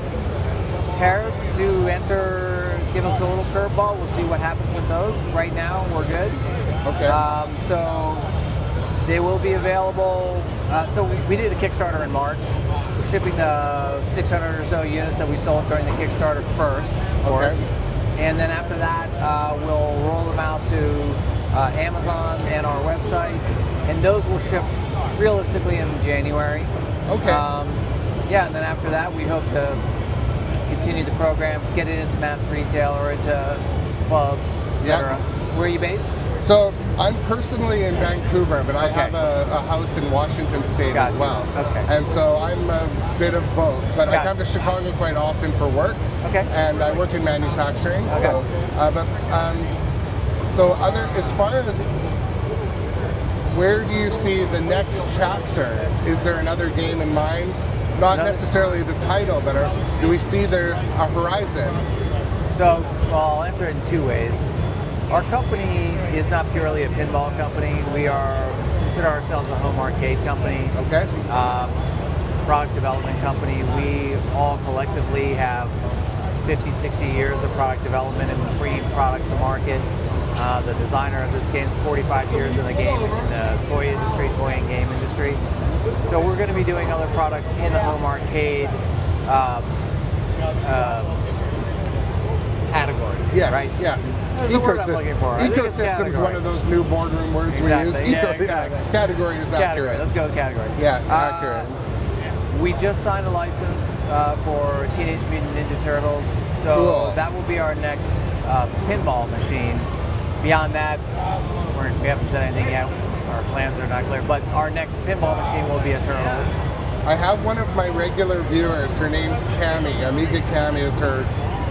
Tariffs do give us a little curveball. We'll see what happens with those. Right now, we're good. Okay. So they will be available. So we did a Kickstarter in March. We're shipping the 600 or so units that we sold during the Kickstarter first, of course. And then after that, we'll roll them out to Amazon and our website, and those will ship realistically in January. Okay. And then after that, we hope to continue the program, get it into mass retail or into clubs, etc. Where are you based? So I'm personally in Vancouver, but I have a house in Washington State as well. Okay. And so I'm a bit of both. But I come to Chicago quite often for work. Okay. And I work in manufacturing. Okay. So, as far as where do you see the next chapter? Is there another game in mind? Not necessarily the title, but do we see there a horizon? So, I'll answer it in 2 ways. Our company is not purely a pinball company. We consider ourselves a home arcade company. Okay. Product development company. We all collectively have 50, 60 years of product development and bringing products to market. the designer of this game, 45 years in the game, in the toy industry, toy and game industry. So we're going to be doing other products in the home arcade category. Yes, right? yeah. That's the word I'm looking for. I think it's Ecosystem is category. one of those new boardroom words Exactly. we use. Yeah, exactly. Category is Category. accurate. Let's go with category. Yeah, accurate. We just signed a license for Teenage Mutant Ninja Turtles, so Cool. that will be our next pinball machine. Beyond that, we haven't said anything yet. Our plans are not clear, but our next pinball machine will be a Turtles. I have one of my regular viewers. Her name's Cami. Amiga Cami is her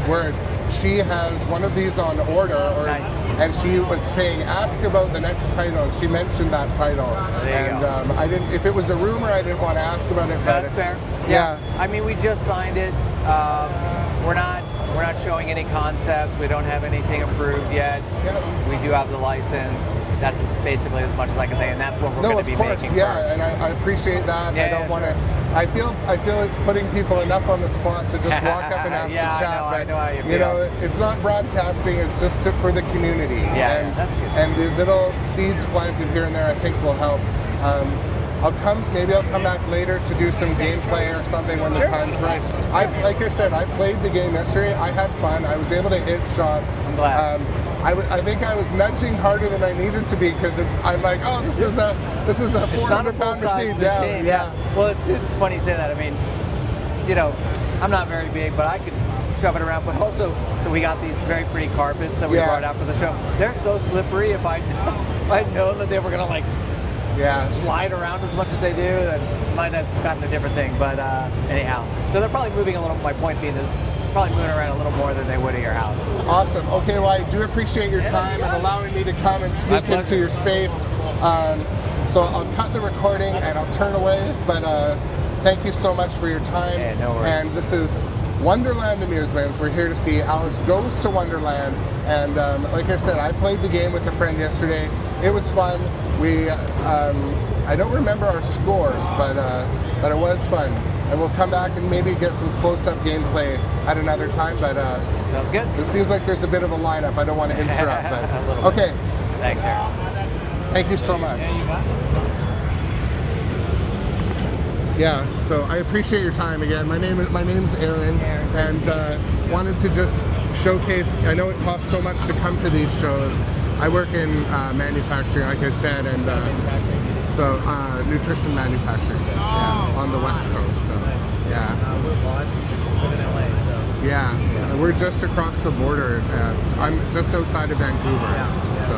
word. She has one of these on order, Nice. and she was saying, "Ask about the next title." She mentioned that title, There you and go. I didn't. If it was a rumor, I didn't want to ask about it. But That's fair. Yeah. I mean, we just signed it. We're not showing any concepts. We don't have anything approved yet. Yeah. We do have the license. That's basically as much as I can say, and that's what we're No, going of to be course, making yeah, first. and I appreciate that. Yeah, I don't yeah, want to. sure. I feel it's putting people enough on the spot to just walk up and ask Yeah, to I chat. know, I but know how you you know, feel. it's not broadcasting. It's just for the community. Yeah, and that's good. And the little seeds planted here and there, I think, will help. Maybe I'll come back later to do some gameplay or something when the time's right. Like I said, I played the game yesterday. I had fun. I was able to hit shots. I'm glad. I think I was nudging harder than I needed to be because I'm like, oh, this is a It's not a 400-pound full-size machine. machine. Yeah. Well, it's funny you say that. I mean, you know, I'm not very big, but I could shove it around. But also, so we got these very pretty carpets that we Yeah. brought out for the show. They're so slippery. If I'd known that they were gonna like Yeah. slide around as much as they do, then might have gotten a different thing. But anyhow, so they're probably moving a little. My point being that probably moving around a little more than they would at your house. Awesome. Okay, well, I do appreciate your time and allowing me to come and sneak pleasure. into your space. So I'll cut the recording and I'll turn away, but thank you so much for your time. Yeah, no worries. And this is Wonderland Amusements. We're here to see Alice Goes to Wonderland. And like I said, I played the game with a friend yesterday. It was fun. I don't remember our scores, but it was fun. And we'll come back and maybe get some close-up gameplay at another time. But Sounds good. it seems like there's a bit of a lineup. I don't want to interrupt, A but little bit. okay. Thanks, Aaron. Thank you so much. Yeah, so I appreciate your time again. My name's Aaron, and wanted to just showcase. I know it costs so much to come to these shows. I work in manufacturing, like I said, and so nutrition manufacturing on the West Coast. So yeah. Yeah, we're just across the border. I'm just outside of Vancouver. So,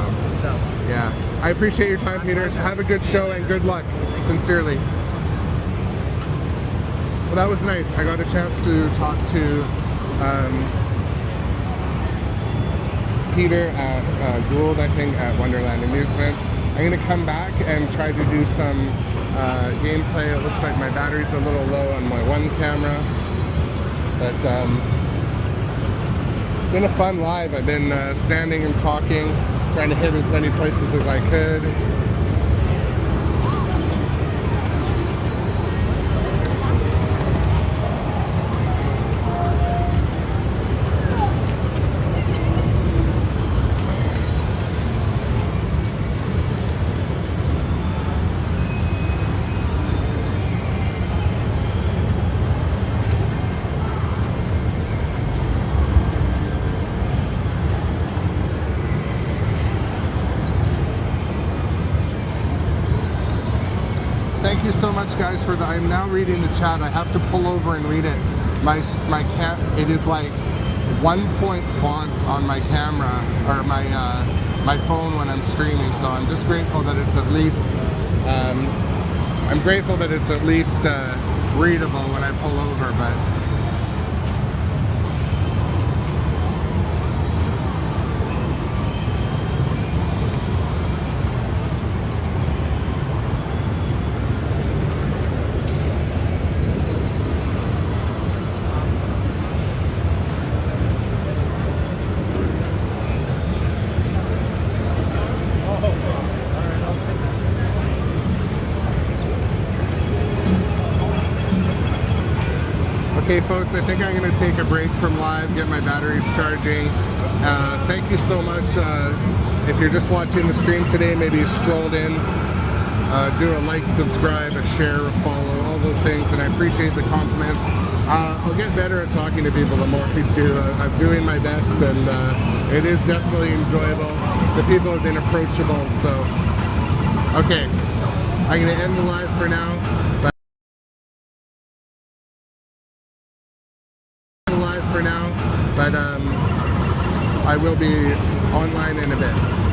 yeah. I appreciate your time, Peter. Have a good show and good luck. Sincerely. Well, that was nice. I got a chance to talk to Peter at Gould, I think, at Wonderland Amusements. I'm going to come back and try to do some gameplay. It looks like my battery's a little low on my one camera. But it's been a fun live. I've been standing and talking, trying to hit as many places as I could. Thank you so much, guys, for the. I'm now reading the chat. I have to pull over and read it. It is like 1-point font on my camera or my phone when I'm streaming. So I'm just grateful that it's at least. I'm grateful that it's at least readable when I pull over, but. Okay, folks, I think I'm going to take a break from live, get my batteries charging. Thank you so much. If you're just watching the stream today, maybe you strolled in, do a like, subscribe, a share, a follow, all those things, and I appreciate the compliments. I'll get better at talking to people the more we do. I'm doing my best, and it is definitely enjoyable. The people have been approachable, so okay. I'm going to end the live for now. But I will be online in a bit.